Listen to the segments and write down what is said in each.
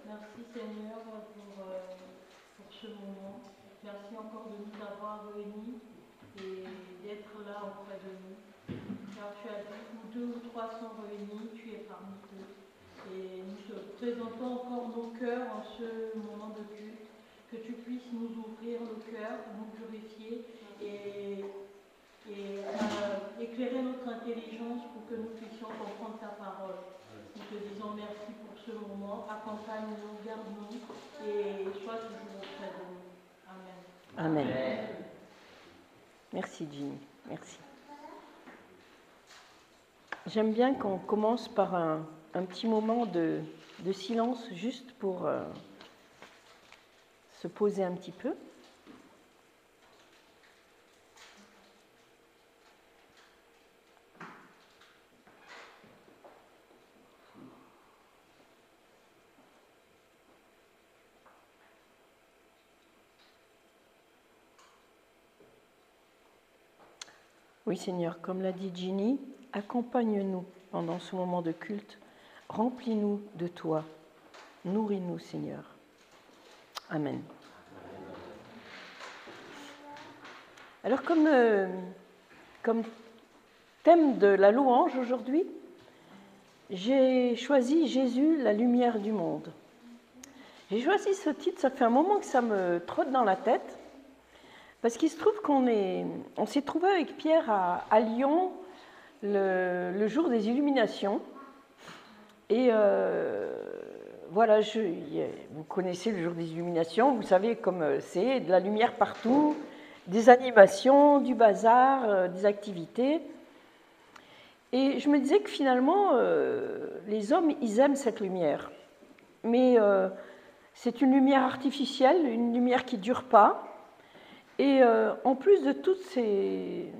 Merci Seigneur pour ce moment. Merci encore de nous avoir réunis et d'être là auprès de nous. Car tu as dit, où 2 ou 3 sont réunis, tu es parmi eux. Et nous te présentons encore nos cœurs en ce moment de culte. Que tu puisses nous ouvrir le cœur, nous purifier et éclairer notre intelligence pour que nous puissions comprendre ta parole. Nous te disons merci pour ce moment. Accompagne-nous, garde-nous et sois toujours auprès de nous. Amen. Amen. Merci Ginny, merci. J'aime bien qu'on commence par un petit moment de silence juste pour se poser un petit peu. Oui Seigneur, comme l'a dit Ginny, accompagne-nous pendant ce moment de culte, remplis-nous de toi, nourris-nous Seigneur. Amen. Alors comme thème de la louange aujourd'hui, j'ai choisi Jésus, la lumière du monde. J'ai choisi ce titre, ça fait un moment que ça me trotte dans la tête, parce qu'il se trouve on s'est trouvé avec Pierre à Lyon le jour des illuminations. Et voilà, vous connaissez le jour des illuminations, vous savez comme c'est, de la lumière partout, des animations, du bazar, des activités. Et je me disais que finalement, les hommes, ils aiment cette lumière. Mais c'est une lumière artificielle, une lumière qui ne dure pas. Et en plus de toutes ces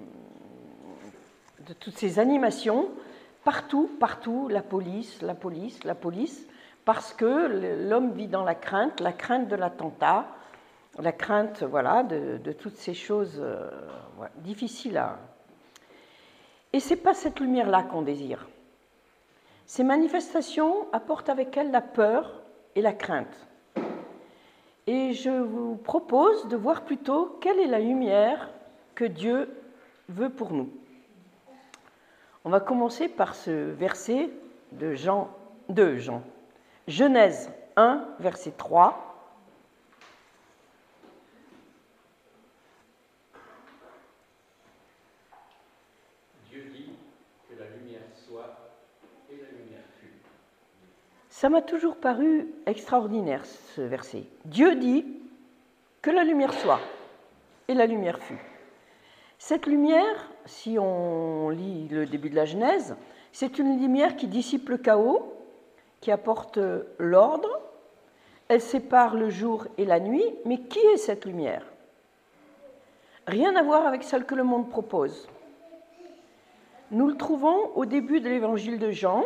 animations, partout, la police, parce que l'homme vit dans la crainte de l'attentat, la crainte voilà, de toutes ces choses difficiles à... Et ce n'est pas cette lumière-là qu'on désire. Ces manifestations apportent avec elles la peur et la crainte. Et je vous propose de voir plutôt quelle est la lumière que Dieu veut pour nous. On va commencer par ce verset de Genèse 1, verset 3. Dieu dit que la lumière soit et la lumière fut. Ça m'a toujours paru extraordinaire, ce verset. Dieu dit que la lumière soit et la lumière fut. Cette lumière, si on lit le début de la Genèse, c'est une lumière qui dissipe le chaos, qui apporte l'ordre, elle sépare le jour et la nuit, mais qui est cette lumière? Rien à voir avec celle que le monde propose. Nous le trouvons au début de l'évangile de Jean,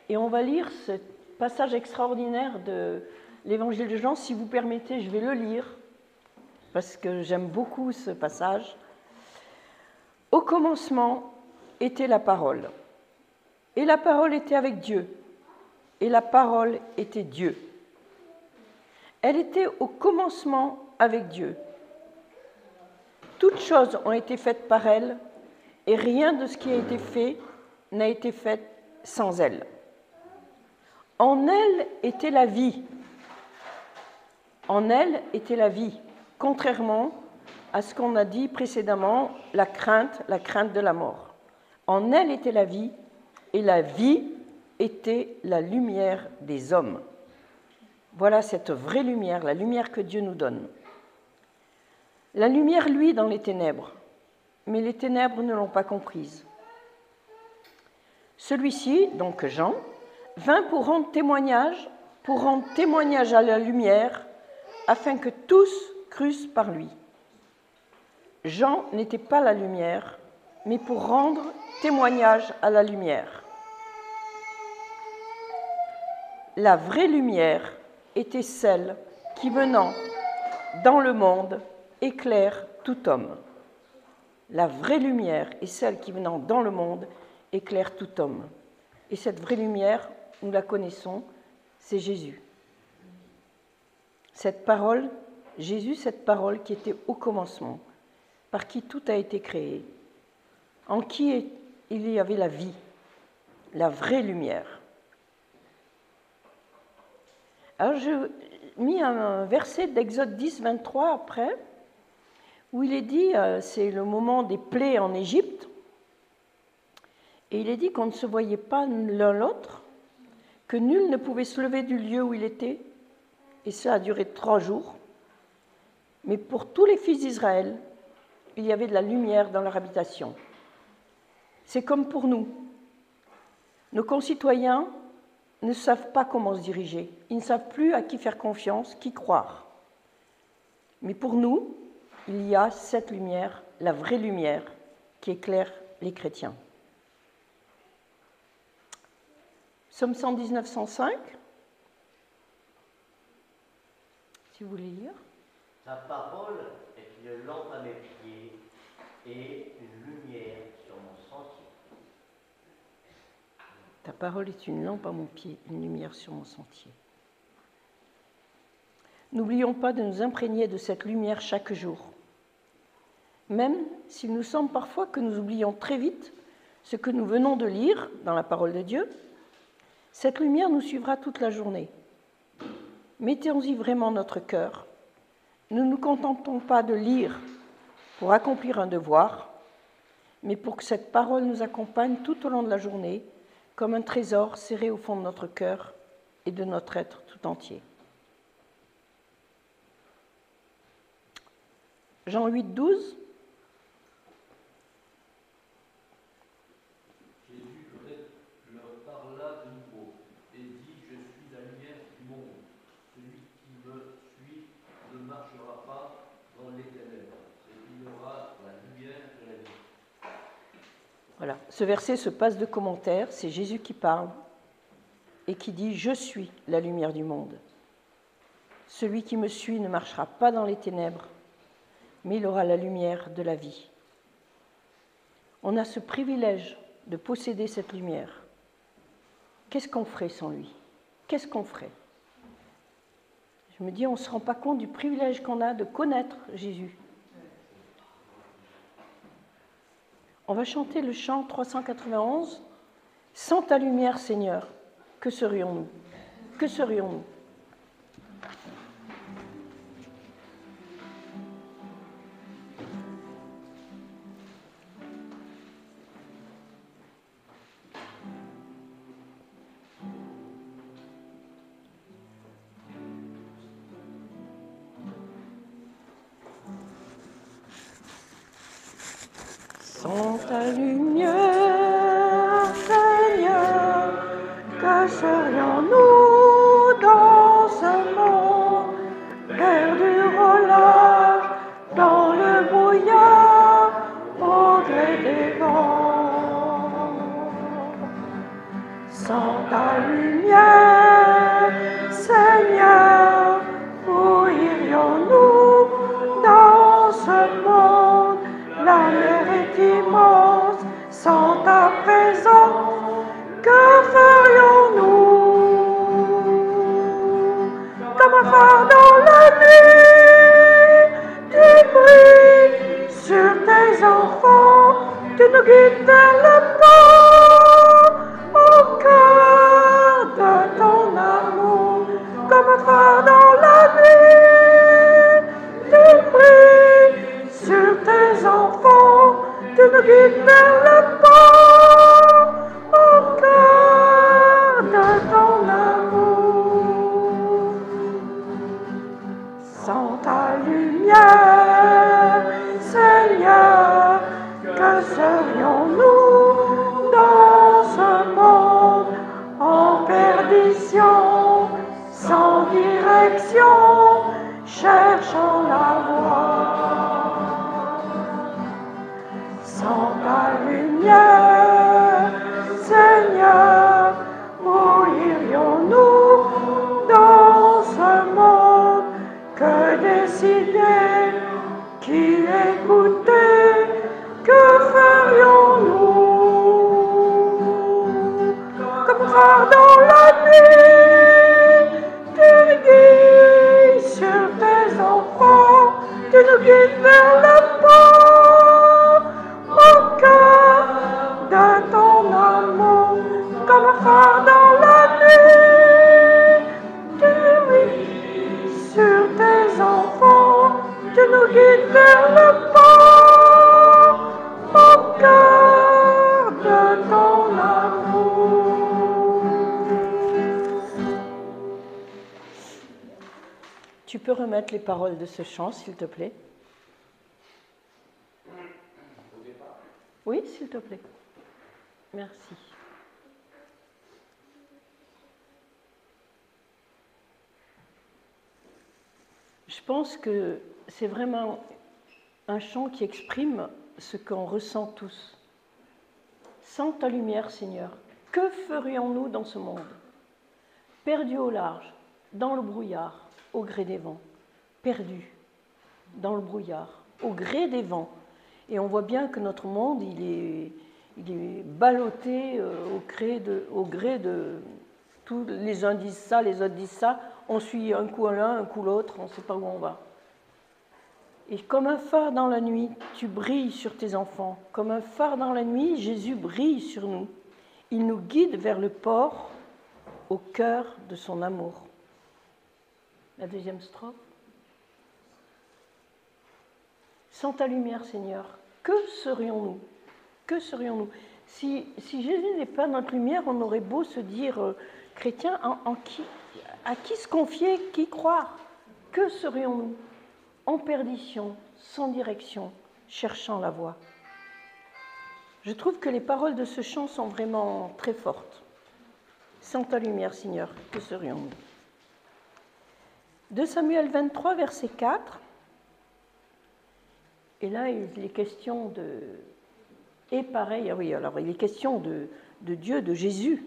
et on va lire ce passage extraordinaire de l'évangile de Jean. Si vous permettez, je vais le lire, parce que j'aime beaucoup ce passage. Au commencement était la parole, et la parole était avec Dieu, et la parole était Dieu. Elle était au commencement avec Dieu. Toutes choses ont été faites par elle, et rien de ce qui a été fait n'a été fait sans elle. En elle était la vie. En elle était la vie, contrairement à ce qu'on a dit précédemment, la crainte de la mort. En elle était la vie, et la vie était la lumière des hommes. Voilà cette vraie lumière, la lumière que Dieu nous donne. La lumière luit dans les ténèbres, mais les ténèbres ne l'ont pas comprise. Celui-ci, donc Jean, vint pour rendre témoignage à la lumière, afin que tous crussent par lui. Jean n'était pas la lumière, mais pour rendre témoignage à la lumière. La vraie lumière était celle qui, venant dans le monde, éclaire tout homme. La vraie lumière est celle qui, venant dans le monde, éclaire tout homme. Et cette vraie lumière, nous la connaissons, c'est Jésus. Cette parole, Jésus, cette parole qui était au commencement, par qui tout a été créé, en qui il y avait la vie, la vraie lumière. Alors j'ai mis un verset d'Exode 10, 23 après, où il est dit, c'est le moment des plaies en Égypte, et il est dit qu'on ne se voyait pas l'un l'autre, que nul ne pouvait se lever du lieu où il était, et ça a duré 3 jours. Mais pour tous les fils d'Israël, il y avait de la lumière dans leur habitation. C'est comme pour nous. Nos concitoyens ne savent pas comment se diriger. Ils ne savent plus à qui faire confiance, qui croire. Mais pour nous, il y a cette lumière, la vraie lumière, qui éclaire les chrétiens. Psaume 119, 105. Si vous voulez lire. Ta parole est une lampe à mes pieds et une lumière sur mon sentier. Ta parole est une lampe à mon pied, une lumière sur mon sentier. N'oublions pas de nous imprégner de cette lumière chaque jour. Même s'il nous semble parfois que nous oublions très vite ce que nous venons de lire dans la parole de Dieu, cette lumière nous suivra toute la journée. Mettons-y vraiment notre cœur. Ne nous contentons pas de lire pour accomplir un devoir, mais pour que cette parole nous accompagne tout au long de la journée, comme un trésor serré au fond de notre cœur et de notre être tout entier. Jean 8, 12. Leur parla de nouveau et dit: Je suis la lumière du monde. Celui qui me suit ne marchera pas dans les ténèbres, et il aura la lumière de la vie. Voilà, ce verset se passe de commentaires, c'est Jésus qui parle et qui dit: Je suis la lumière du monde. Celui qui me suit ne marchera pas dans les ténèbres, mais il aura la lumière de la vie. On a ce privilège de posséder cette lumière. Qu'est-ce qu'on ferait sans lui? Qu'est-ce qu'on ferait? Je me dis, on ne se rend pas compte du privilège qu'on a de connaître Jésus. On va chanter le chant 391. Sans ta lumière, Seigneur, que serions-nous? Que serions-nous? Sans ta lumière, Seigneur, que serions-nous dans ce monde, perdus au large, dans le brouillard, au gré des vents. Sans ta lumière, Seigneur, où irions-nous dans ce monde? La mer est immense, sans ta présence, que ferions-nous? Comme un phare dans la nuit, tu brilles sur tes enfants, tu nous guides vers le pas, au cœur de ton amour. Comme un phare dans la nuit, tu brilles sur tes enfants, tu nous guides vers le pas, au cœur de ton amour. Sans ta lumière, Seigneur, que serions-nous dans ce monde en perdition, sans direction, cherchant la voie? Sans ta lumière, Seigneur, où irions-nous dans ce monde? Que décider, qui écouter, que ferions-nous? Comme phare dans la nuit, tu guides sur nous guides vers le port, au cœur de ton amour, comme un phare dans la nuit. Tu brilles sur tes enfants, tu nous guides vers le port, au cœur de ton amour. Tu peux remettre les paroles de ce chant, s'il te plaît? Oui, s'il te plaît. Merci. Je pense que c'est vraiment un chant qui exprime ce qu'on ressent tous. Sans ta lumière, Seigneur, que ferions-nous dans ce monde? Perdus au large, dans le brouillard, au gré des vents. Perdus dans le brouillard, au gré des vents. Et on voit bien que notre monde, il est ballotté au gré de tous les uns disent ça, les autres disent ça. On suit un coup l'un, un coup l'autre, on ne sait pas où on va. Et comme un phare dans la nuit, tu brilles sur tes enfants. Comme un phare dans la nuit, Jésus brille sur nous. Il nous guide vers le port, au cœur de son amour. La deuxième strophe. Sans ta lumière, Seigneur, que serions-nous? Que serions-nous? Si Jésus n'est pas notre lumière, on aurait beau se dire chrétien, à qui se confier, qui croire? Que serions-nous? En perdition, sans direction, cherchant la voie. Je trouve que les paroles de ce chant sont vraiment très fortes. Sans ta lumière, Seigneur, que serions-nous? 2 Samuel 23, verset 4. Et là, il est question de... Et pareil, ah oui, alors il est question de Dieu, de Jésus.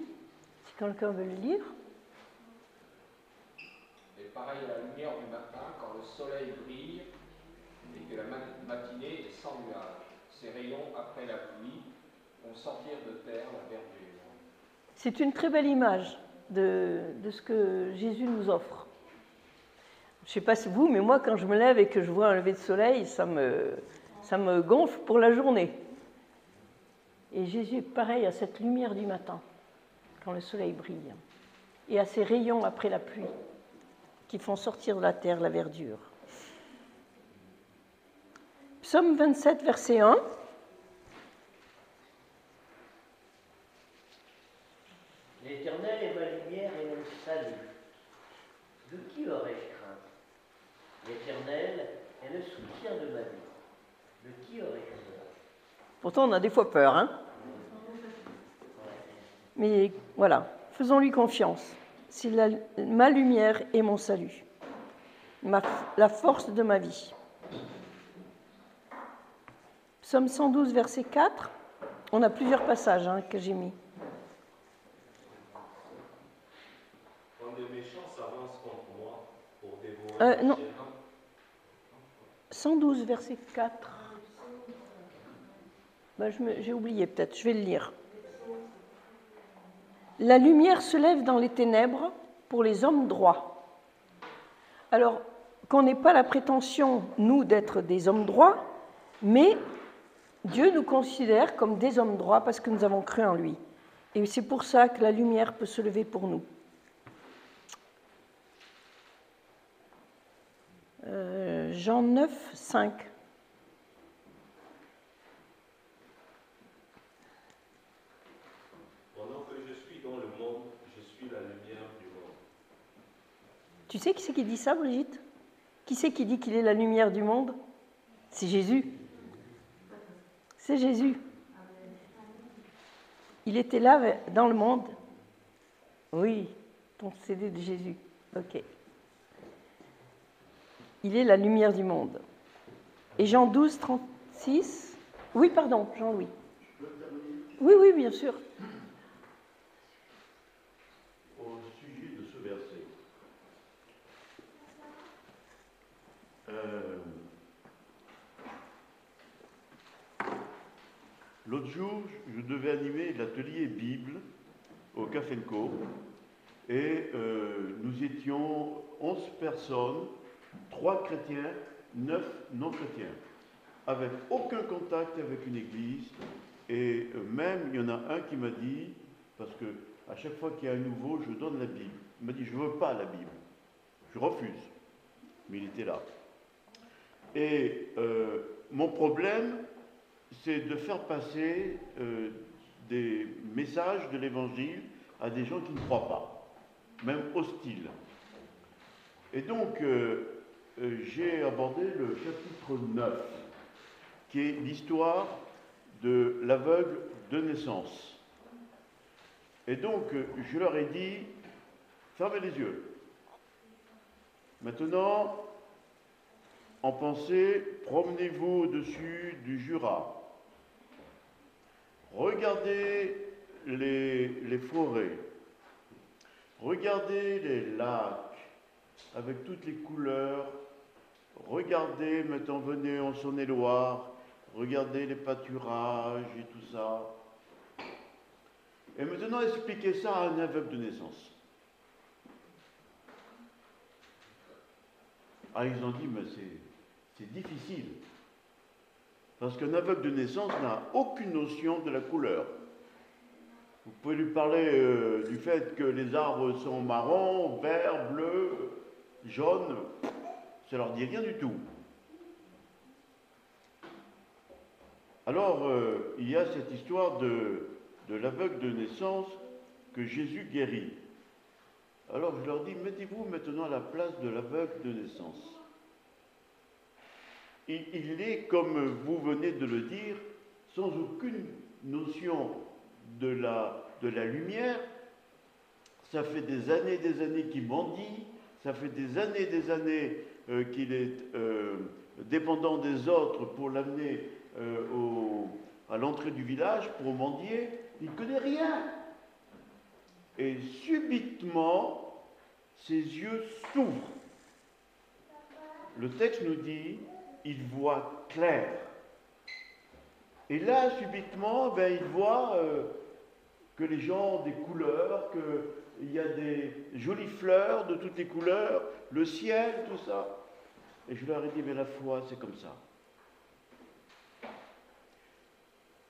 Si quelqu'un veut le lire. Et pareil à la lumière du matin, quand le soleil brille et que la matinée est sans nuage. Ses rayons, après la pluie, font sortir de terre la verdure. C'est une très belle image de ce que Jésus nous offre. Je ne sais pas si vous, mais moi, quand je me lève et que je vois un lever de soleil, ça me gonfle pour la journée. Et Jésus est pareil à cette lumière du matin, quand le soleil brille, et à ces rayons après la pluie, qui font sortir de la terre la verdure. Psaume 27, verset 1. L'Éternel est ma lumière et mon salut. De qui aurais-je crainte? L'Éternel est le soutien de ma vie. De qui aurais-je peur? Pourtant, on a des fois peur, hein? Mais voilà, faisons-lui confiance. C'est ma lumière et mon salut, la force de ma vie. Psaume 112, verset 4. On a plusieurs passages que j'ai mis. Quand les méchants s'avancent contre moi pour dévorer Non. 112, verset 4. J'ai oublié peut-être, je vais le lire. La lumière se lève dans les ténèbres pour les hommes droits. Alors, qu'on n'ait pas la prétention, nous, d'être des hommes droits, mais Dieu nous considère comme des hommes droits parce que nous avons cru en lui. Et c'est pour ça que la lumière peut se lever pour nous. Jean 9, 5. Pendant que je suis dans le monde, je suis la lumière du monde. Tu sais qui c'est qui dit ça, Brigitte? Qui c'est qui dit qu'il est la lumière du monde? C'est Jésus. C'est Jésus. Il était là dans le monde. Oui, ton CD de Jésus. Ok. Il est la lumière du monde. Et Jean 12, 36. Oui, pardon, Jean-Louis. Oui, oui, bien sûr. Au sujet de ce verset, l'autre jour, je devais animer l'atelier Bible au Café Co. Et nous étions 11 personnes, 3 chrétiens 9 non-chrétiens, avec aucun contact avec une église. Et même, il y en a un qui m'a dit, parce que à chaque fois qu'il y a un nouveau, je donne la Bible. Il m'a dit, je ne veux pas la Bible. Je refuse. Mais il était là. Et mon problème, c'est de faire passer des messages de l'Évangile à des gens qui ne croient pas, même hostiles. Et donc, j'ai abordé le chapitre 9, qui est l'histoire de l'aveugle de naissance. Et donc, je leur ai dit, fermez les yeux. Maintenant, en pensée, promenez-vous au-dessus du Jura. Regardez les forêts. Regardez les lacs avec toutes les couleurs. Regardez, maintenant venez en Saône-et-Loire. Regardez les pâturages et tout ça. Et maintenant, expliquez ça à un aveugle de naissance. Ah, ils ont dit, mais c'est difficile. Parce qu'un aveugle de naissance n'a aucune notion de la couleur. Vous pouvez lui parler du fait que les arbres sont marrons, verts, bleus, jaunes. Ça leur dit rien du tout. Alors, il y a cette histoire de l'aveugle de naissance que Jésus guérit. Alors je leur dis, mettez-vous maintenant à la place de l'aveugle de naissance. Il est, comme vous venez de le dire, sans aucune notion de la lumière. Ça fait des années qu'il mendie, ça fait des années qu'il est dépendant des autres pour l'amener à l'entrée du village pour mendier. Il ne connaît rien. Et subitement, ses yeux s'ouvrent. Le texte nous dit, il voit clair. Et là, subitement, il voit que les gens ont des couleurs, qu'il y a des jolies fleurs de toutes les couleurs, le ciel, tout ça. Et je leur ai dit, mais la foi, c'est comme ça.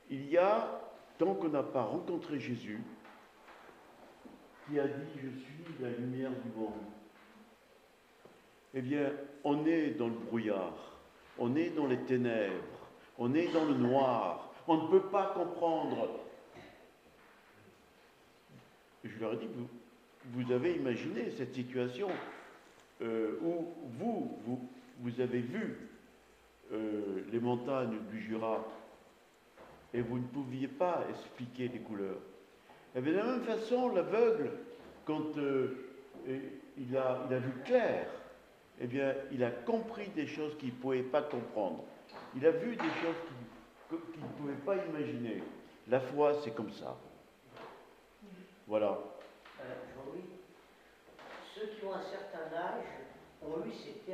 Il y a, tant qu'on n'a pas rencontré Jésus, qui a dit, je suis la lumière du monde, eh bien, on est dans le brouillard, on est dans les ténèbres, on est dans le noir, on ne peut pas comprendre. Je leur ai dit, vous avez imaginé cette situation où vous avez vu les montagnes du Jura et vous ne pouviez pas expliquer les couleurs. Et bien, de la même façon, l'aveugle, quand il a vu clair, eh bien, il a compris des choses qu'il ne pouvait pas comprendre. Il a vu des choses qu'il ne pouvait pas imaginer. La foi, c'est comme ça. Voilà. Jean-Louis, ceux qui ont un certain âge ont eu cet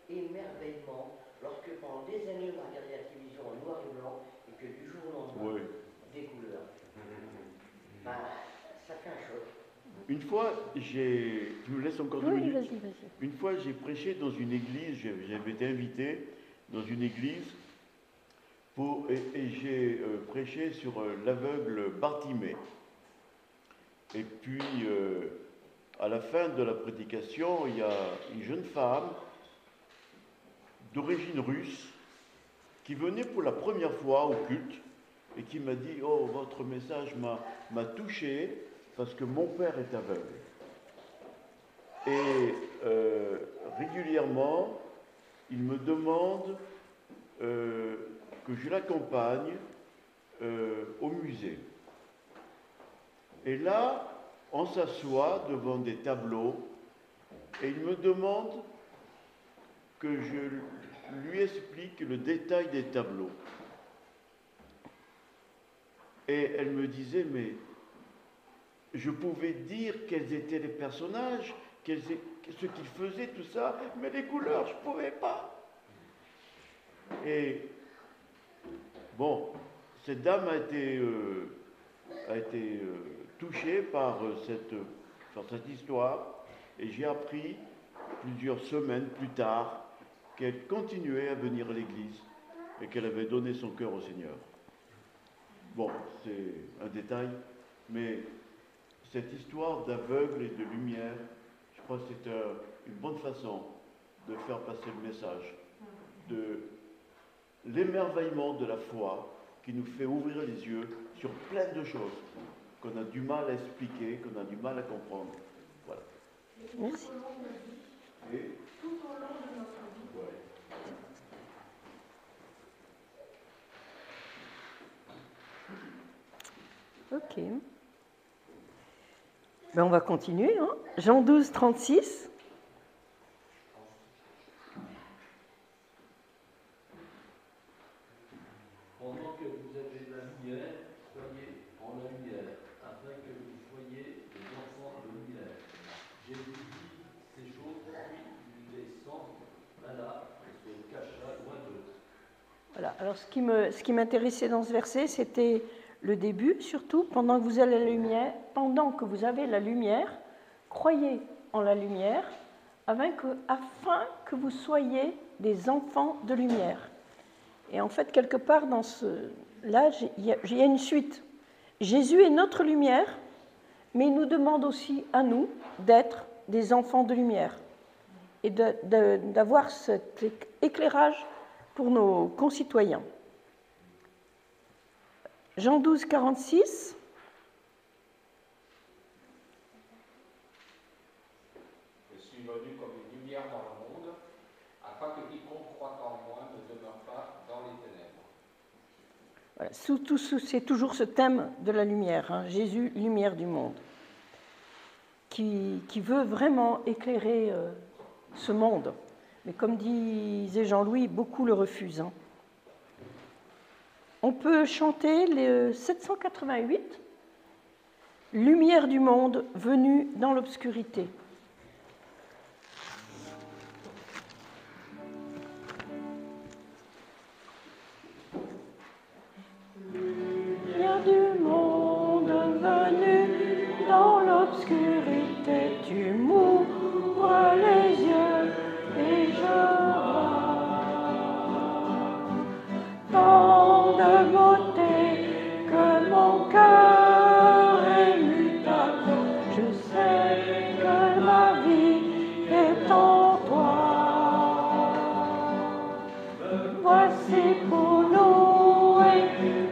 émerveillement lorsque pendant des années on a regardé la télévision en noir et blanc et que du jour au lendemain, Oui. des couleurs. Ça fait un choc. Une fois, tu me laisses encore 2 minutes? Vas-y. Une fois, j'ai prêché dans une église, j'avais été invité dans une église et j'ai prêché sur l'aveugle Bartimée. Et puis, à la fin de la prédication, il y a une jeune femme d'origine russe qui venait pour la première fois au culte et qui m'a dit « Oh, votre message m'a touché parce que mon père est aveugle. » Et régulièrement, il me demande que je l'accompagne au musée. Et là, on s'assoit devant des tableaux et il me demande que je lui explique le détail des tableaux. Et elle me disait, mais je pouvais dire quels étaient les personnages, ce qu'ils faisaient, tout ça, mais les couleurs, je ne pouvais pas. Et bon, cette dame a été touchée par cette histoire, et j'ai appris plusieurs semaines plus tard qu'elle continuait à venir à l'église et qu'elle avait donné son cœur au Seigneur. Bon, c'est un détail, mais cette histoire d'aveugle et de lumière, je crois que c'est une bonne façon de faire passer le message de l'émerveillement de la foi qui nous fait ouvrir les yeux sur plein de choses qu'on a du mal à expliquer, qu'on a du mal à comprendre. Voilà. Merci. Et Tout au long de notre vie. ouais. Ok. Ben, on va continuer. Hein. Jean 12, 36. Pendant que vous avez la lumière, soyez en la lumière, afin que vous soyez des enfants de lumière. Jésus dit ces choses, puis il les s'en alla et se cacha loin d'eux. Voilà. Alors, ce qui m'intéressait dans ce verset, c'était le début, surtout, pendant que vous avez la lumière, croyez en la lumière, afin que vous soyez des enfants de lumière. Et en fait, quelque part, là, il y a une suite. Jésus est notre lumière, mais il nous demande aussi à nous d'être des enfants de lumière et d'avoir cet éclairage pour nos concitoyens. Jean 12, 46. Je suis venu comme une lumière dans le monde, afin que quiconque croit en moi ne demeure pas dans les ténèbres. Voilà, c'est toujours ce thème de la lumière, hein, Jésus, lumière du monde, qui veut vraiment éclairer ce monde. Mais comme disait Jean-Louis, beaucoup le refusent. Hein. On peut chanter le 788, Lumière du monde venue dans l'obscurité. Lumière du monde venue dans l'obscurité, tu m'ouvres les yeux et je vois tant de beauté que mon cœur ému t'adore. Je sais que ma vie est en toi. Voici pour louer,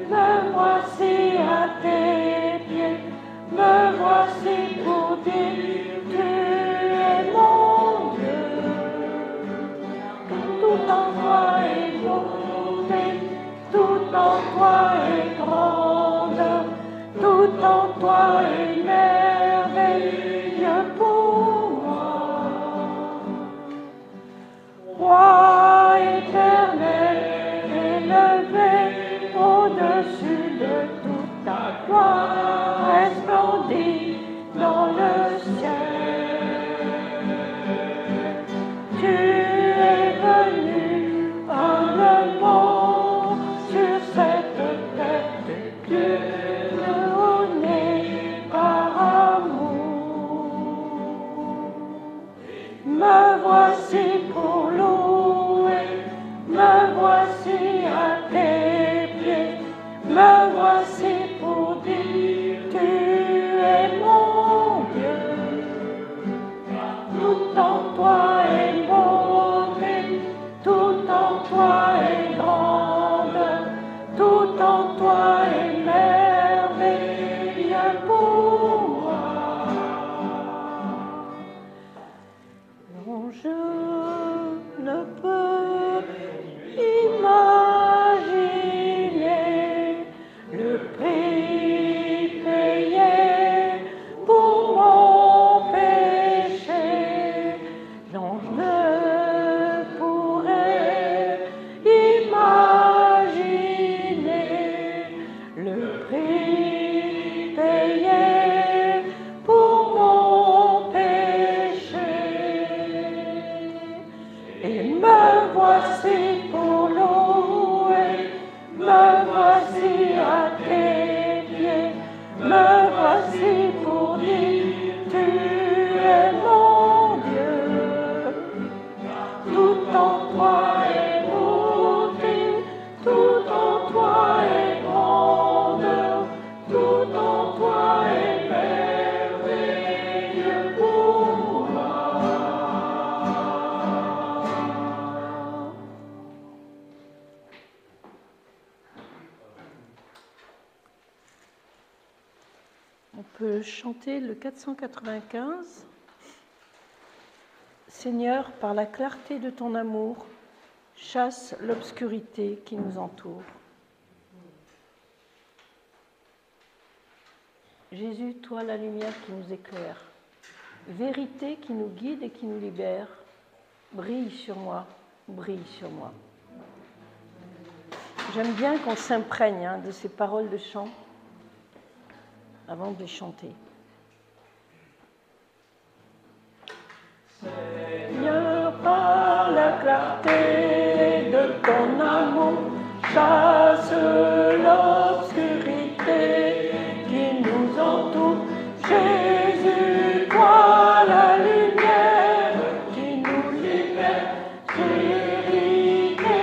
me voici à tes pieds, me voici pour dire tu es mon Dieu. Tout en toi est beauté, tout en toi est grandeur, tout en toi est merveilleux pour moi. Roi éternel, élevé au-dessus de toute ta gloire, resplendit dans le ciel. Tu es venu humblement sur cette terre de Dieu, né par amour. Me voici pour louer, me voici à tes pieds, me voici pour dire tu es mon Dieu. Tout en toi est beauté, tout en toi est grandeur, tout en toi est merveilleux pour moi. Louange chanter le 495. Seigneur, par la clarté de ton amour, chasse l'obscurité qui nous entoure. Jésus, toi la lumière qui nous éclaire, vérité qui nous guide et qui nous libère, brille sur moi, brille sur moi. J'aime bien qu'on s'imprègne de ces paroles de chant avant de les chanter. Seigneur, par la clarté de ton amour, chasse l'obscurité qui nous entoure. Jésus, toi la lumière qui nous libère, vérité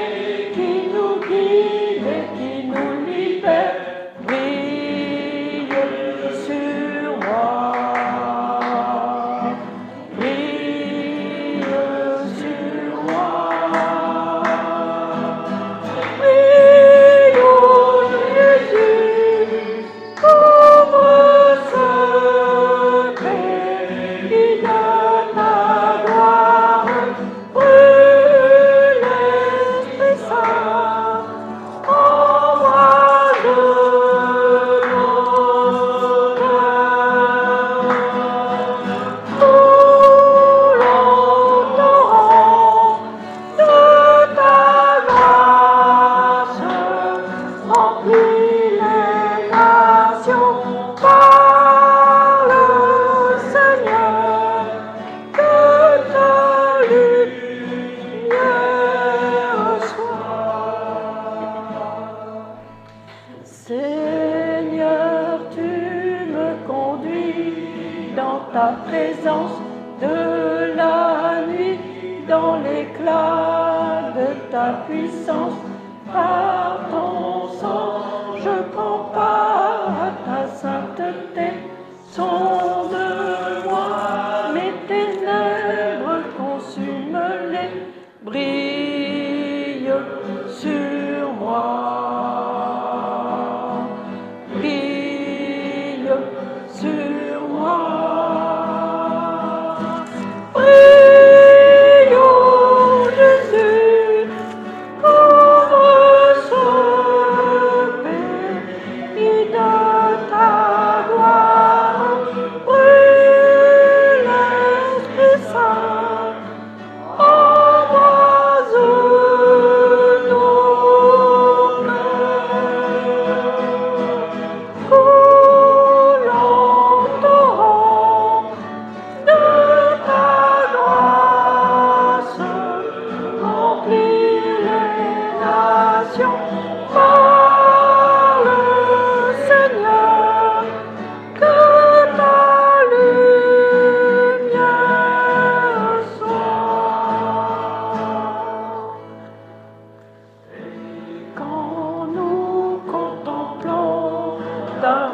qui nous guide et qui nous libère, brille sur moi. Seigneur, tu me conduis dans ta présence de la nuit, dans l'éclat de ta puissance. Par ton sang, je prends part à ta sainteté. Sonde-moi, mes ténèbres, consume-les, brille sur moi. Sur moi, brille, ô Jésus, couvre ce pays de ta gloire, brille l'Esprit Saint, embrase nos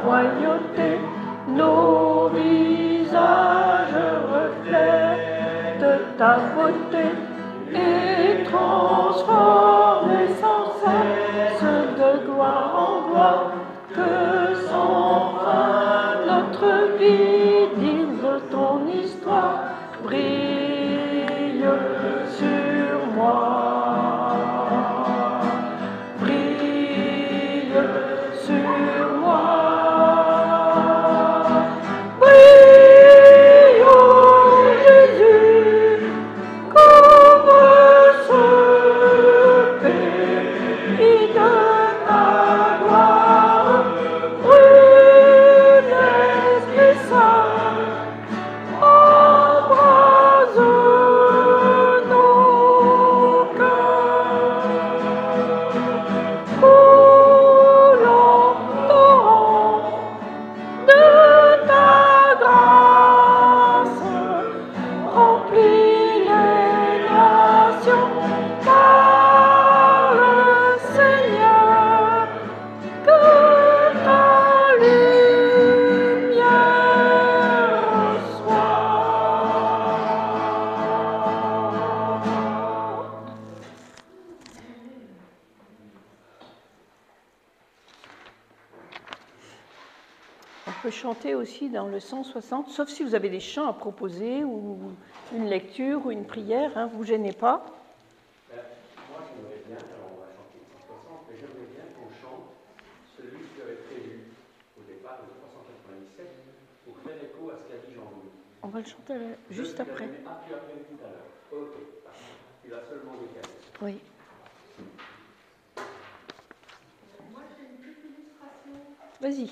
royauté, nos visages reflètent ta beauté et transforment sans cesse de gloire en gloire, que sans fin notre vie dise ton histoire, brille sur moi. Jésus, couvre ce chanter aussi dans le 160, sauf si vous avez des chants à proposer ou une lecture ou une prière, hein, vous ne gênez pas. Moi, j'aimerais bien, alors on va chanter le 160, mais j'aimerais bien qu'on chante celui qui avait prévu au départ, le 397, pour faire écho à ce qu'a dit Jean-Louis. On va le chanter juste après. Ah, tu as prévu tout à l'heure. Ok, parfait. Tu l'as seulement décalé. Oui. Moi, j'ai une petite illustration. Vas-y.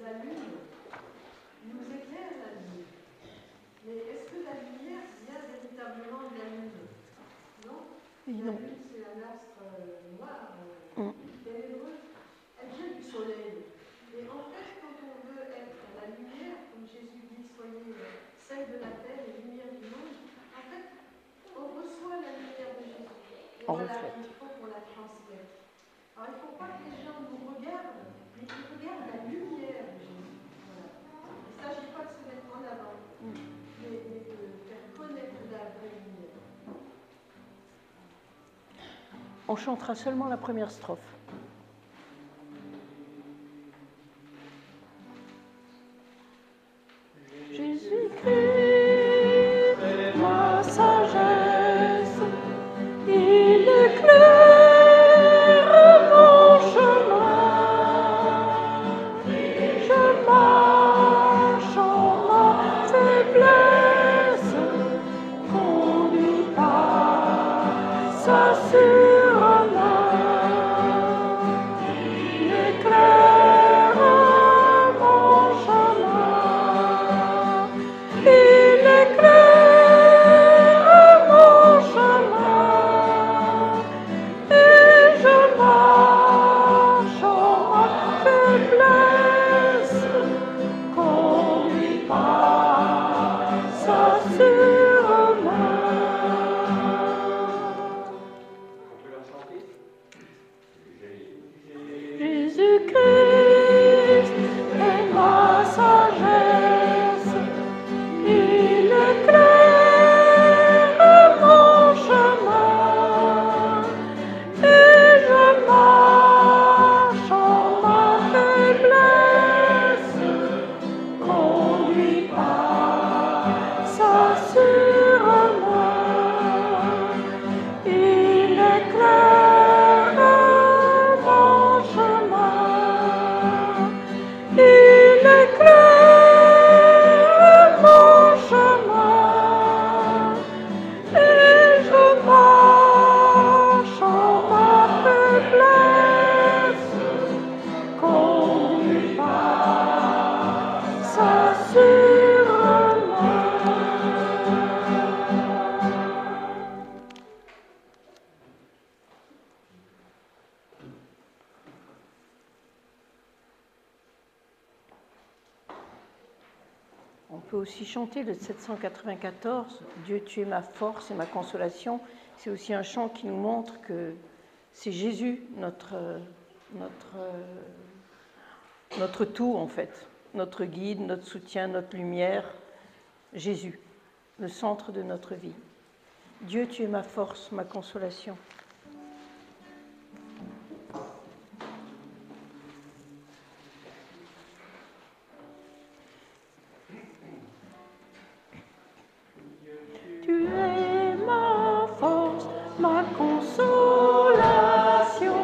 La lune nous éclaire la nuit. Mais est-ce que la lumière vient véritablement de la lune? Non. Oui, La non. lune, c'est un astre noir, ténébreux. Elle vient du soleil. Et en fait, quand on veut être la lumière, comme Jésus dit, soyez celle de la terre et lumière du monde, en fait, on reçoit la lumière de Jésus. Et On voilà, reflète. il faut qu'on la transmette. Alors, il ne faut pas que les gens nous regardent, mais qu'ils regardent la lumière de Jésus. Voilà. Il ne s'agit pas de se mettre en avant, mais de faire connaître la vraie lumière. On chantera seulement la première strophe. Jésus-Christ est ma sagesse, il éclaire mon chemin. Je marche en ma faiblesse, conduit par sa sûre main. Il éclaire mon chemin. Il éclaire mon chemin. Et je marche en ma faiblesse, conduit par sa sûre main. On peut leur chanter? Jésus-Christ est ma sagesse, il éclaire mon chemin, et je marche en ma faiblesse, conduit par sa sûre main. Il éclaire mon chemin, il éclaire mon chemin, et je marche en ma faiblesse, conduit par sa sûre main. On peut aussi chanter le 794, Dieu, tu es ma force et ma consolation. C'est aussi un chant qui nous montre que c'est Jésus, notre tout en fait, notre guide, notre soutien, notre lumière. Jésus, le centre de notre vie. Dieu, tu es ma force, ma consolation. Tu es ma force, ma consolation,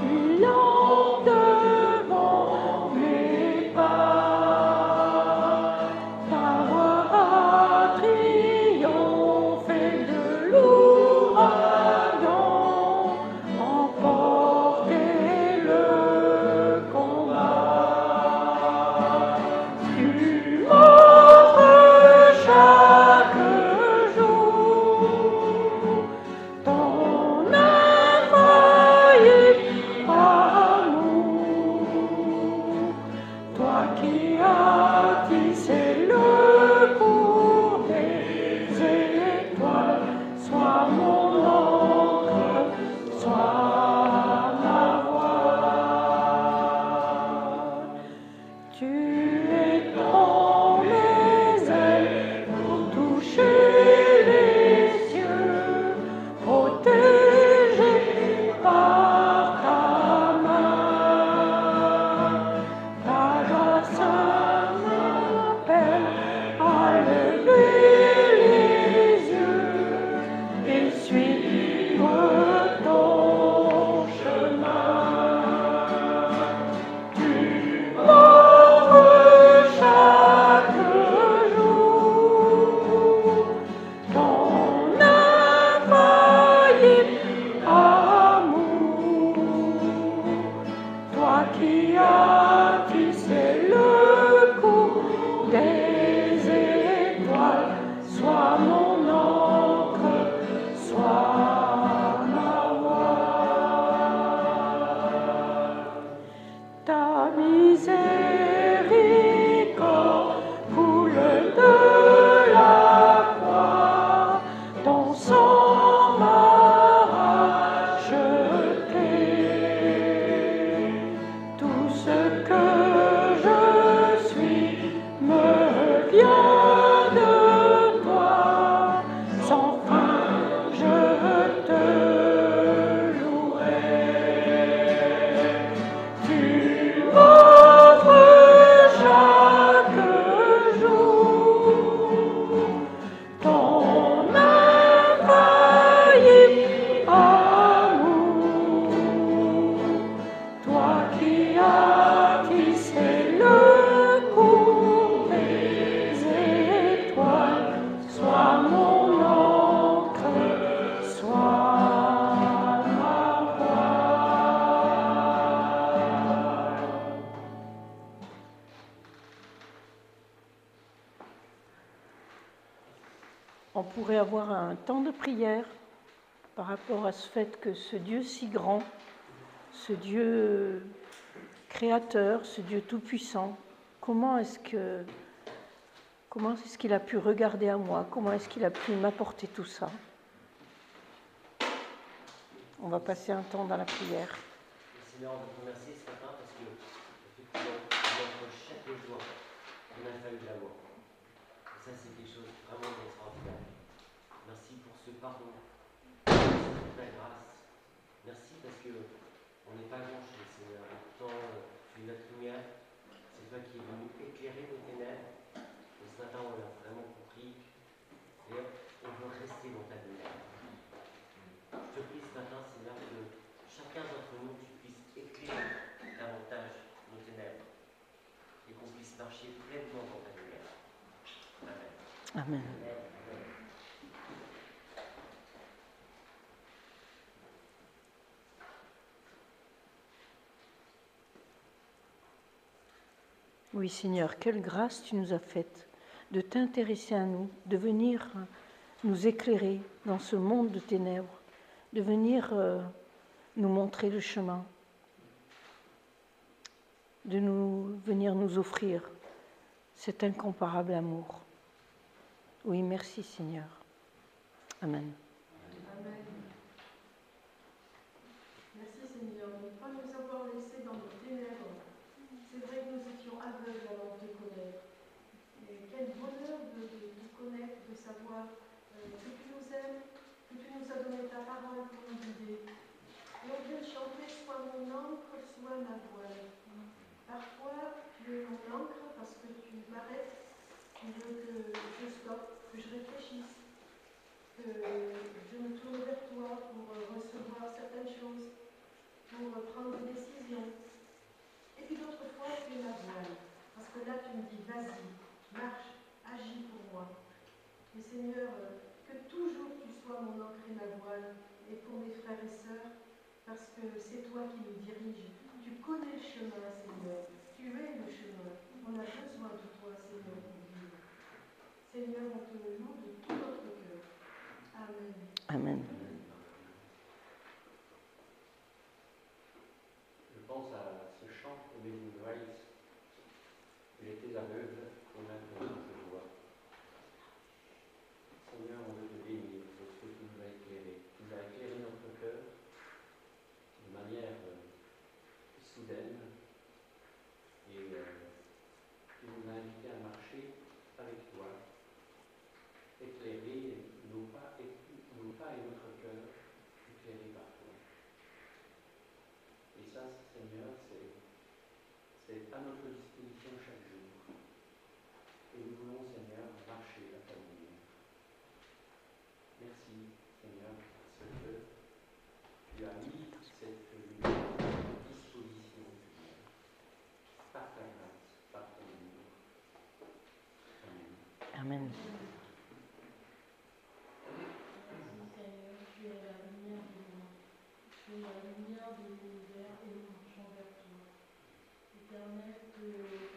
une lampe devant mes pas. Ta voix a triomphé de l'ouvrage. on pourrait avoir un temps de prière par rapport à ce fait que ce Dieu si grand, ce Dieu créateur, ce Dieu tout-puissant, comment est-ce qu'il a pu regarder à moi? Comment est-ce qu'il a pu m'apporter tout ça? On va passer un temps dans la prière. Seigneur, on te remercie ce matin parce que effectivement, notre chaque jour, on a fallu l'amour. Et ça, c'est quelque chose vraiment d'extraordinaire. Merci pour ce pardon, merci pour ta grâce. Merci parce que on n'est pas grand-chose, Seigneur. Pourtant, tu es notre lumière. C'est toi qui es venu éclairer nos ténèbres. Et ce matin, on l'a vraiment compris. Et on veut rester dans ta lumière. Je te prie ce matin, Seigneur, que chacun d'entre nous, tu puisses éclairer davantage nos ténèbres et qu'on puisse marcher pleinement dans ta lumière. Amen. Amen. Oui, Seigneur, quelle grâce tu nous as faite de t'intéresser à nous, de venir nous éclairer dans ce monde de ténèbres, de venir nous montrer le chemin, de venir nous offrir cet incomparable amour. Oui, merci Seigneur. Amen. Amen. Merci Seigneur de ne pas nous avoir laissés dans nos ténèbres. C'est vrai que nous étions aveugles avant de te connaître. Et quel bonheur de te connaître, de savoir que tu nous aimes, que tu nous as donné ta parole pour nous guider. Et on vient chanter, sois mon encre, sois ma voile. Parfois, tu es mon encre parce que tu m'arrêtes, tu veux que je stoppe, que je réfléchisse, que je me tourne vers toi pour recevoir certaines choses, pour prendre des décisions. Et puis d'autres fois, tu es ma voile, parce que là, tu me dis, vas-y, marche, agis pour moi. Et Seigneur, que toujours tu sois mon encre et ma voile, et pour mes frères et sœurs, parce que c'est toi qui nous diriges. Tu connais le chemin, Seigneur. Tu es le chemin. On a besoin de toi, Seigneur, pour vivre. Seigneur, on te loue de tout notre cœur. Amen. Amen. Je pense à ce chant de Méline Rice. J'étais aveugle et maintenant je vois. Seigneur, on veut te bénir parce que tu nous as éclairé. Tu nous as éclairé notre cœur de manière soudaine et tu nous as invités à marcher avec toi, éclairer nos pas et notre cœur, éclairé par toi. Et ça, Seigneur, c'est à notre disposition chaque jour. Et nous voulons, Seigneur, marcher à ta lumière. Merci, Seigneur, parce que tu as mis cette lumière à disposition du monde. Par ta grâce, par ton amour. Amen. Amen. Merci Seigneur, tu es la lumière du monde. Tu es la lumière de l'univers et nous marchons vers toi. Éternel, que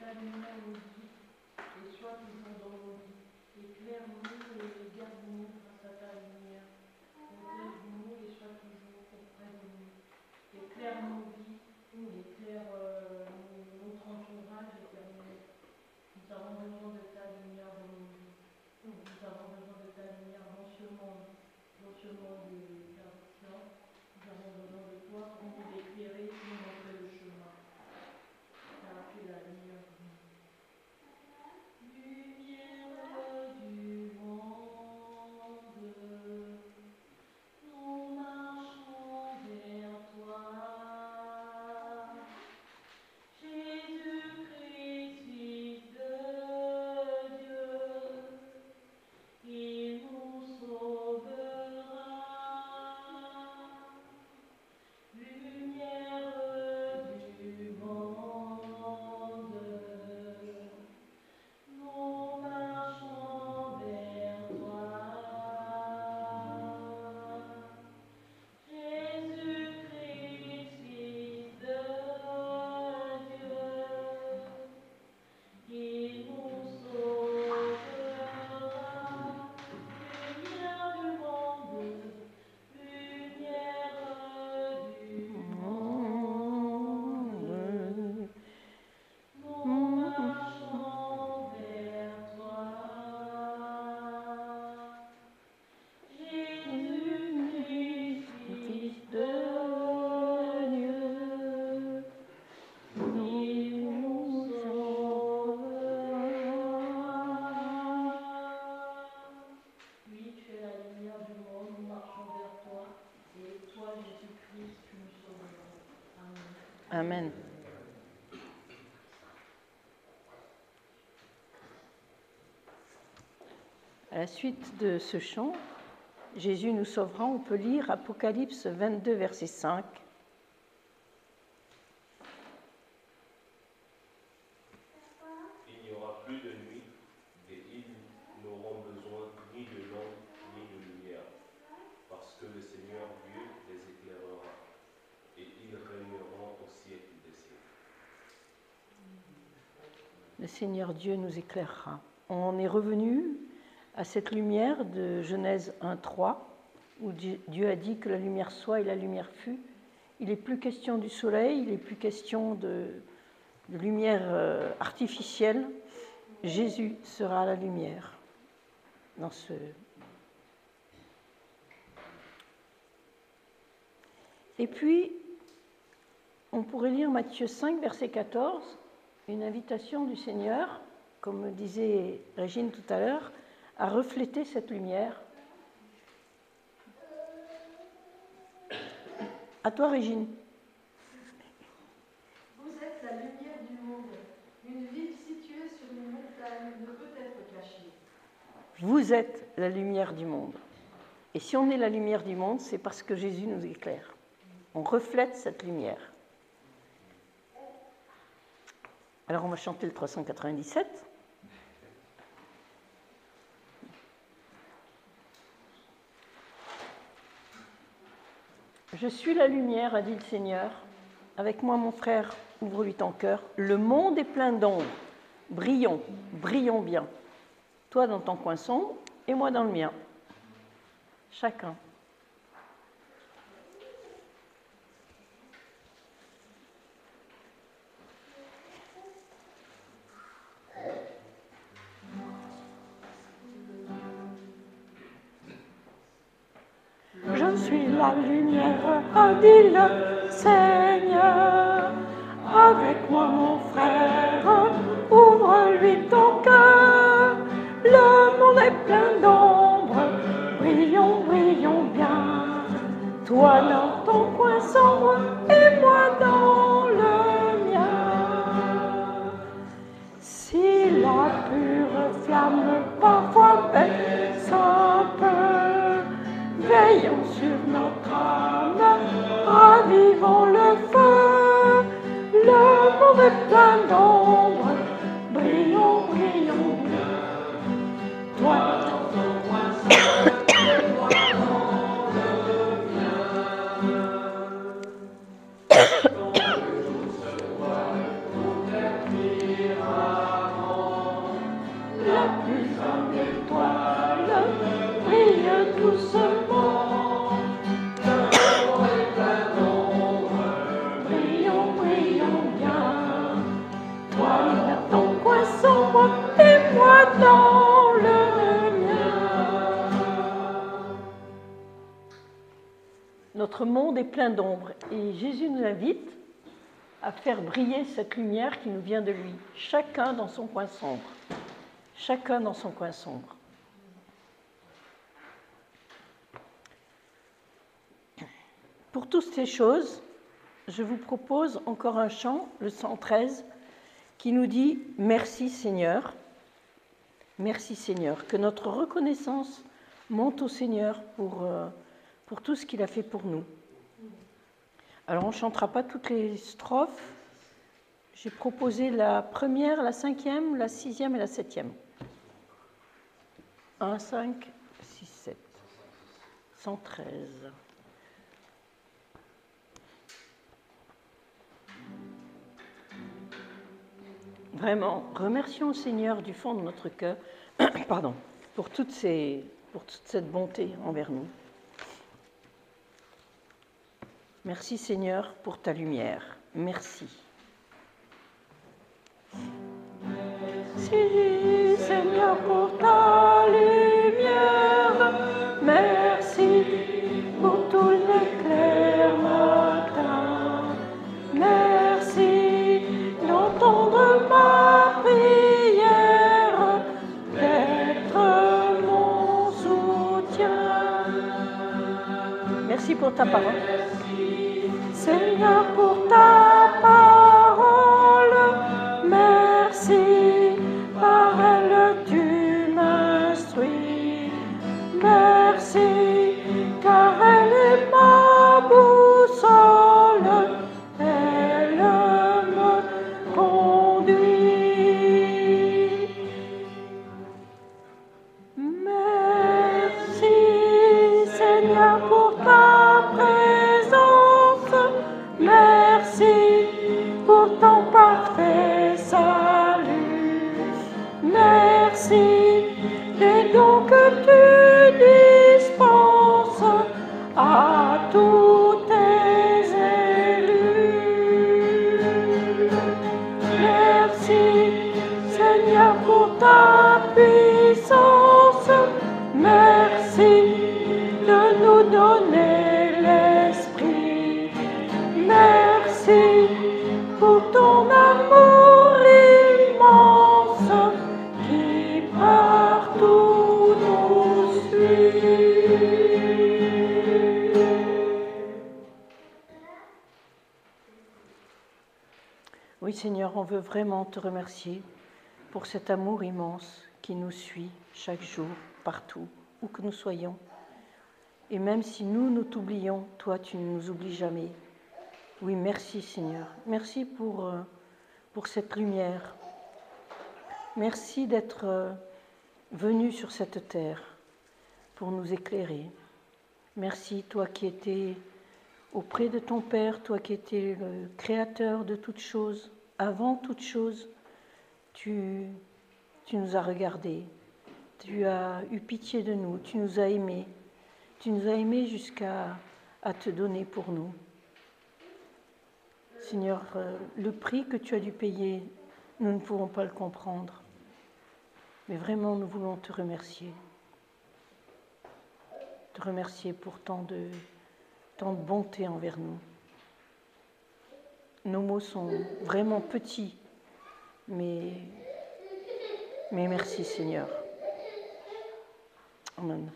ta lumière nous guide et sois toujours dans nos vies. Éclaire-nous et garde-nous grâce à ta lumière. Protège-nous et sois toujours auprès de nous. Éclaire nos vies, éclaire notre entourage, éternel. Nous avons besoin de ta lumière dans nos vies. Nous avons besoin de ta lumière dans ce monde de perdition. Nous avons besoin de toi pour nous éclairer, pour nous montrer le chemin. Car tu es la lumière du monde. Lumière du monde, nous marchons vers toi. Amen. À la suite de ce chant, Jésus nous sauvera, on peut lire Apocalypse 22, verset 5. Il n'y aura plus de nuit, et ils n'auront besoin ni de lampe ni de lumière, parce que le Seigneur Dieu les éclairera, et ils régneront au siècle des siècles. Le Seigneur Dieu nous éclairera. On est revenu à cette lumière de Genèse 1:3, où Dieu a dit que la lumière soit et la lumière fut. Il n'est plus question du soleil, il n'est plus question de lumière artificielle. Jésus sera la lumière dans ce... Et puis, on pourrait lire Matthieu 5, verset 14, une invitation du Seigneur, comme disait Régine tout à l'heure, à refléter cette lumière. À toi, Régine. Vous êtes la lumière du monde. Une ville située sur une montagne ne peut être cachée. Vous êtes la lumière du monde. Et si on est la lumière du monde, c'est parce que Jésus nous éclaire. On reflète cette lumière. Alors on va chanter le 397. Je suis la lumière, a dit le Seigneur. Avec moi, mon frère, ouvre-lui ton cœur. Le monde est plein d'ombre. Brillons, brillons bien. Toi dans ton coin sombre et moi dans le mien. Chacun. Je suis la lumière, a dit le Seigneur. Avec moi, mon frère, ouvre-lui ton cœur. Le monde est plein d'ombre, brillons, brillons bien. Toi dans ton coin sombre et moi dans le mien. Si la pure flamme parfois baisse un peu, veillons sur notre âme, ravivons le feu. Le monde est plein d'ombre, brillons, brillons bien. Toi dans ton coin sombre et moi dans le mien. Quand le jour se voile pour t'écrire avant, la puissante étoile brille doucement. Et moi dans le mien. Notre monde est plein d'ombre et Jésus nous invite à faire briller cette lumière qui nous vient de lui, chacun dans son coin sombre. Chacun dans son coin sombre. Pour toutes ces choses, je vous propose encore un chant, le 113, qui nous dit « Merci Seigneur ». Merci Seigneur, que notre reconnaissance monte au Seigneur pour tout ce qu'il a fait pour nous. Alors on ne chantera pas toutes les strophes. J'ai proposé la première, la 5e, la 6e et la 7e. 1, 5, 6, 7. 113. Vraiment, remercions le Seigneur du fond de notre cœur pour toute cette bonté envers nous. Merci Seigneur pour ta lumière. Merci. Merci Seigneur pour ta lumière. Merci pour tout l'éclair matin. Merci d'entendre ma prière, d'être mon soutien. Merci pour ta parole. Seigneur, pour ta parole. merci des dons que tu dispenses à tous tes élus. Merci, Seigneur, pour ta puissance. Merci de nous donner l'esprit. Merci pour ton amour immense qui partout nous suit. Oui, Seigneur, on veut vraiment te remercier pour cet amour immense qui nous suit chaque jour, partout, où que nous soyons. Et même si nous t'oublions, toi, tu ne nous oublies jamais. Oui, merci, Seigneur. Merci pour cette lumière. Merci d'être venu sur cette terre pour nous éclairer. Merci, toi qui étais auprès de ton Père, toi qui étais le créateur de toutes choses, avant toutes choses, tu nous as regardés, tu as eu pitié de nous, tu nous as aimés jusqu'à te donner pour nous. Seigneur, le prix que tu as dû payer, nous ne pouvons pas le comprendre, mais vraiment nous voulons te remercier pour tant de bonté envers nous. Nos mots sont vraiment petits, mais merci Seigneur. Amen.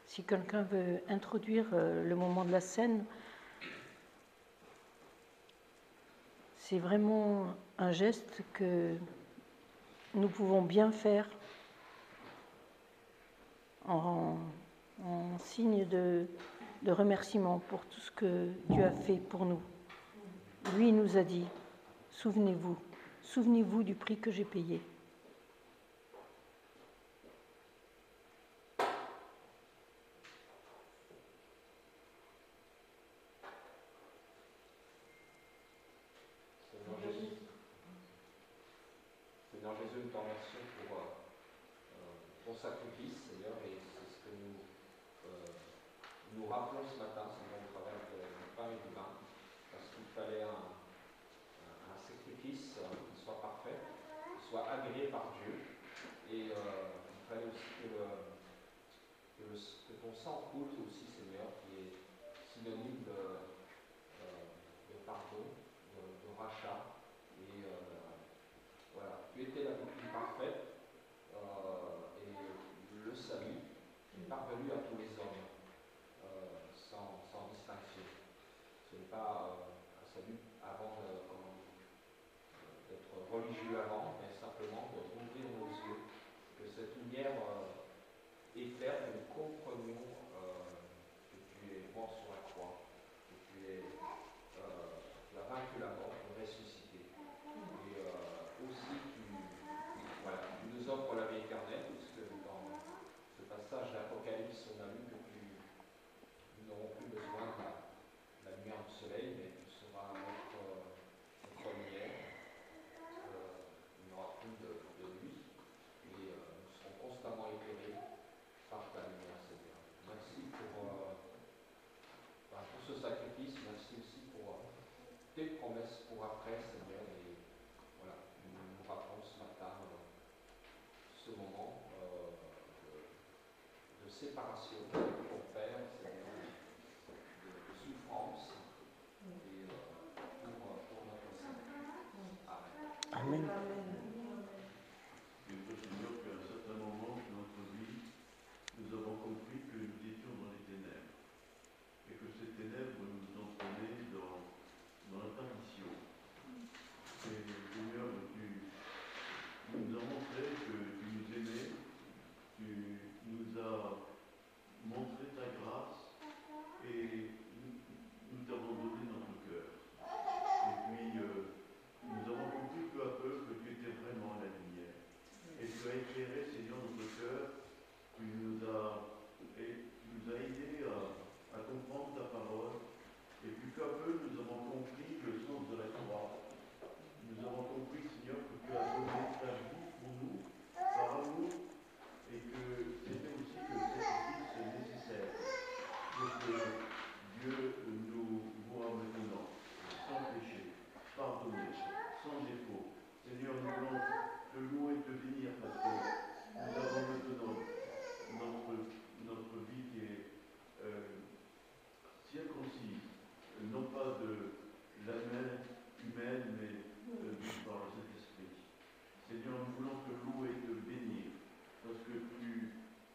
Si quelqu'un veut introduire le moment de la scène, c'est vraiment un geste que nous pouvons bien faire en signe de remerciement pour tout ce que Dieu a fait pour nous. Lui nous a dit, souvenez-vous du prix que j'ai payé. Seigneur Jésus, nous te remercions pour ton sacrifice, Seigneur, et c'est ce que nous rappelons ce matin, Seigneur, au travers de pain et du vin, parce qu'il fallait un sacrifice qui soit parfait, qui soit agréé par Dieu, et il fallait aussi que ton sang coule aussi, Seigneur, qui est synonyme de pardon, de rachat, et voilà, tu étais la victime parfaite, et le salut est parvenu à tous les hommes, sans distinction. Ce n'est pas un salut d'être religieux avant, mais simplement d'ouvrir nos yeux, que cette lumière éclaire, que nous comprenions que tu es mort sur la croix, que tu as vaincu la mort, tu es ressuscité. Et aussi, tu nous offres la vie éternelle, puisque dans ce passage d'Apocalypse, on a lu que nous n'aurons plus besoin de la lumière du soleil, mais tu seras notre lumière,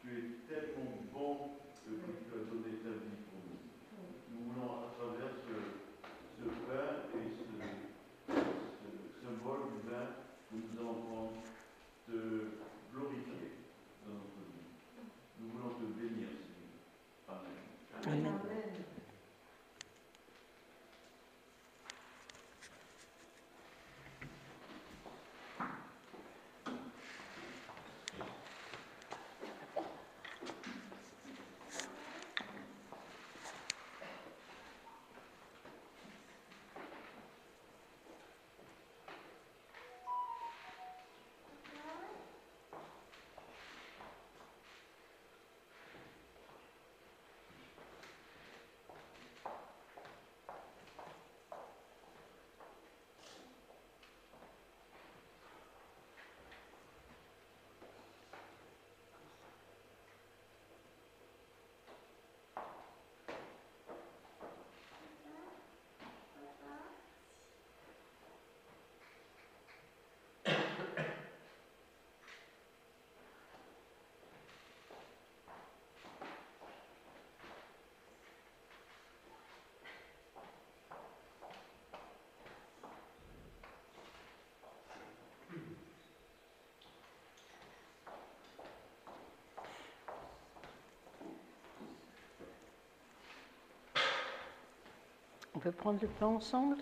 tu es tellement bon que tu as donné ta vie pour nous. Nous voulons, à travers ce pain et ce symbole du vin que nous allons te glorifier dans notre vie. Nous voulons te bénir, Seigneur. Amen. Amen. On peut prendre le pain ensemble?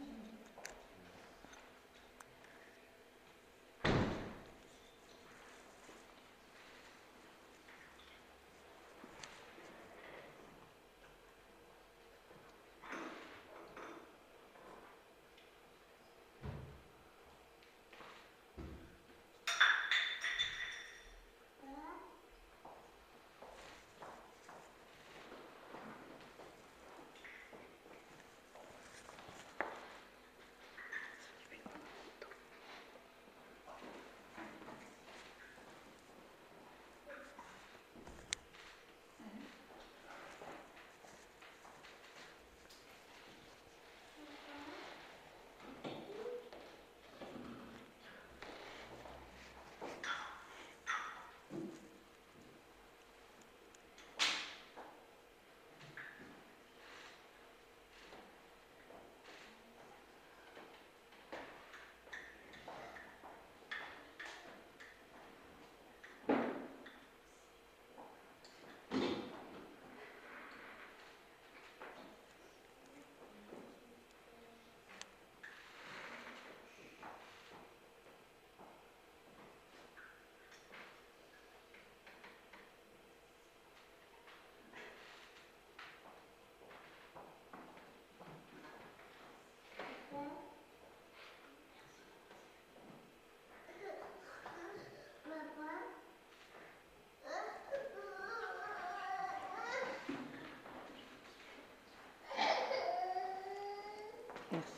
Merci.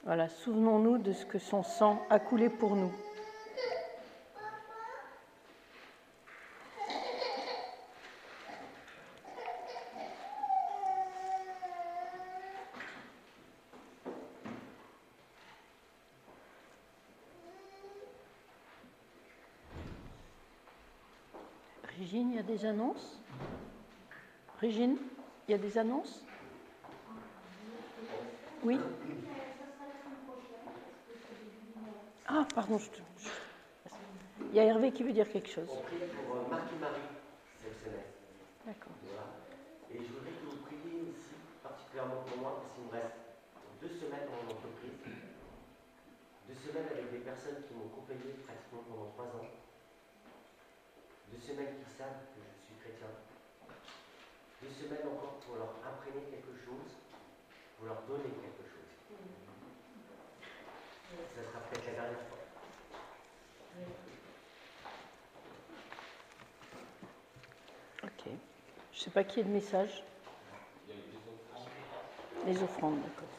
Voilà, souvenons-nous de ce que son sang a coulé pour nous. Régine, il y a des annonces? Régine, il y a des annonces? Oui? Ah, pardon, il y a Hervé qui veut dire quelque chose. On prie pour Marc et Marie cette semaine. D'accord. Voilà. Et je voudrais que vous priez aussi, particulièrement pour moi, parce qu'il me reste 2 semaines dans mon entreprise. 2 semaines avec des personnes qui m'ont accompagné pratiquement pendant 3 ans. 2 semaines qui savent que je suis chrétien. 2 semaines encore pour leur imprégner quelque chose, pour leur donner quelque chose. Ça sera peut-être la dernière fois. Ok. Je ne sais pas qui est le message. Les offrandes, d'accord.